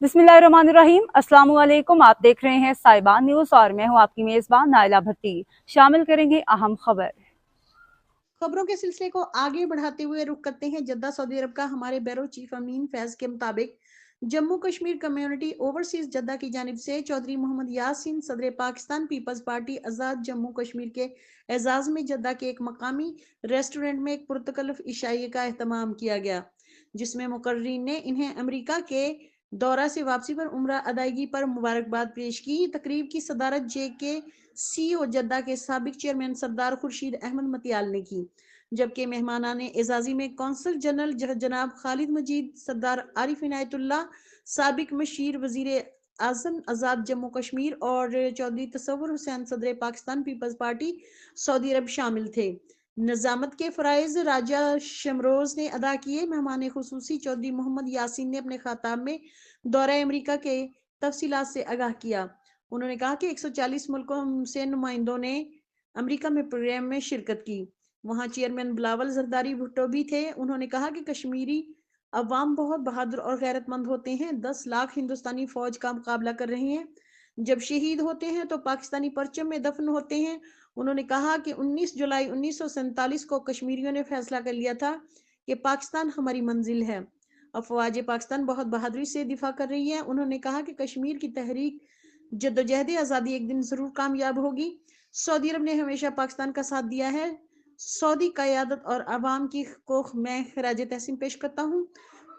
बिस्मिल्लाहिर्रहमानिर्रहीम। अस्सलाम वालेकुम। आप देख रहे हैं साइबान न्यूज़ और मैं हूं आपकी मेज़बान नाइला भट्टी। शामिल करेंगे अहम खबर। खबरों के सिलसिले को आगे बढ़ाते हुए रुख करते हैं जद्दा सऊदी अरब का। हमारे ब्यूरो चीफ अमीन फैज के मुताबिक जम्मू कश्मीर कम्युनिटी ओवरसीज जद्दा की जानिब से चौधरी मोहम्मद यासीन सदर पाकिस्तान पीपल्स पार्टी आज़ाद जम्मू कश्मीर के एजाज में जद्दा के एक मकामी रेस्टोरेंट में एक पुरतकल्लफ इशाइये का एहतमाम किया गया, जिसमें मुकर्रीन ने इन्हें अमरीका के दौरा से वापसी पर उम्रा अदायगी पर मुबारकबाद पेश की। तकरीब की सदारत JK CEO जद्दा के साबिक चेयरमैन सरदार खुर्शीद अहमद मतियाल ने की, जबकि मेहमानाने एजाजी में कौंसल जनरल जनाब खालिद मजीद, सरदार आरिफ इनायतुल्लाह, साबिक मशीर वजीर आजम आज़ाद जम्मू कश्मीर और चौधरी तसव्वुर हुसैन सदर पाकिस्तान पीपल्स पार्टी सऊदी अरब शामिल थे। निजामत के फ़राइज़ राजा शमरोज ने अदा किए। मेहमान खुसूसी चौधरी मोहम्मद यासीन ने अपने खिताब में दौरा अमरीका के तफसीलात से आगाह किया। उन्होंने कहा कि 140 मुल्कों से नुमाइंदों ने अमरीका में प्रोग्राम में शिरकत की। वहाँ चेयरमैन बिलावल जरदारी भुट्टो भी थे। उन्होंने कहा कि कश्मीरी अवाम बहुत बहादुर और गैरतमंद होते हैं। 10 लाख हिंदुस्तानी फौज का मुकाबला कर रहे हैं। जब शहीद होते हैं तो पाकिस्तानी परचम में दफन होते हैं। उन्होंने कहा कि 19 जुलाई 1947 को कश्मीरियों ने फैसला कर लिया था कि पाकिस्तान हमारी मंजिल है। अफवाज पाकिस्तान बहुत बहादुरी से दिफा कर रही है। उन्होंने कहा कि कश्मीर की तहरीक जद्दोजहद आज़ादी एक दिन ज़रूर कामयाब होगी। सऊदी अरब ने हमेशा पाकिस्तान का साथ दिया है। सऊदी क़यादत और अवाम की को मैं खराज तहसीन पेश करता हूँ।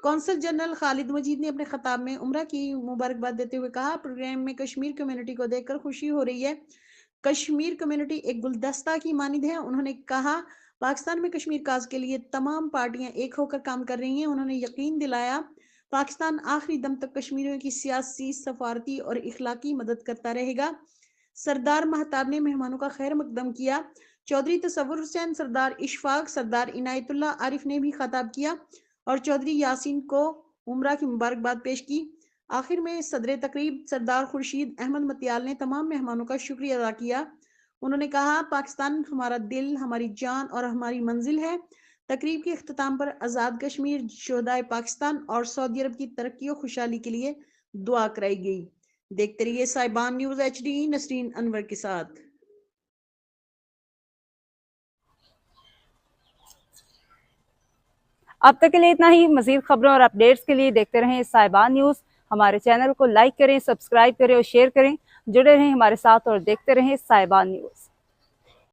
कौंसल जनरल खालिद मजीद ने अपने खिताब में उम्रा की मुबारकबाद देते हुए कहा, प्रोग्राम में कश्मीर कम्युनिटी को देखकर खुशी हो रही है। कश्मीर कम्युनिटी एक गुलदस्ता की मानिंद है। उन्होंने कहा, पाकिस्तान में कश्मीर काज के लिए तमाम पार्टियां एक होकर काम कर रही हैं। उन्होंने यकीन दिलाया, पाकिस्तान आखिरी दम तक कश्मीरियों की सियासी, सफारती और इखलाकी मदद करता रहेगा। सरदार महताब ने मेहमानों का खैर मकदम किया। चौधरी तसव्वुर हुसैन, सरदार इशफाक, सरदार इनायतुल्लाह आरिफ ने भी खिताब किया और चौधरी यासीन को उम्रा की मुबारकबाद पेश की। आखिर में सदर तकरीब सरदार खुर्शीद अहमद मतियाल ने तमाम मेहमानों का शुक्रिया अदा किया। उन्होंने कहा, पाकिस्तान हमारा दिल, हमारी जान और हमारी मंजिल है। तकरीब के अख्ताम पर आज़ाद कश्मीर, शोहदाए पाकिस्तान और सऊदी अरब की तरक्की और खुशहाली के लिए दुआ कराई गई। देखते रहिए साइबान न्यूज़ HD, नसरीन अनवर के साथ। अब तक के लिए इतना ही। मजीद खबरों और अपडेट्स के लिए देखते रहें साइबान न्यूज़। हमारे चैनल को लाइक करें, सब्सक्राइब करें और शेयर करें। जुड़े रहें हमारे साथ और देखते रहें साइबान न्यूज़।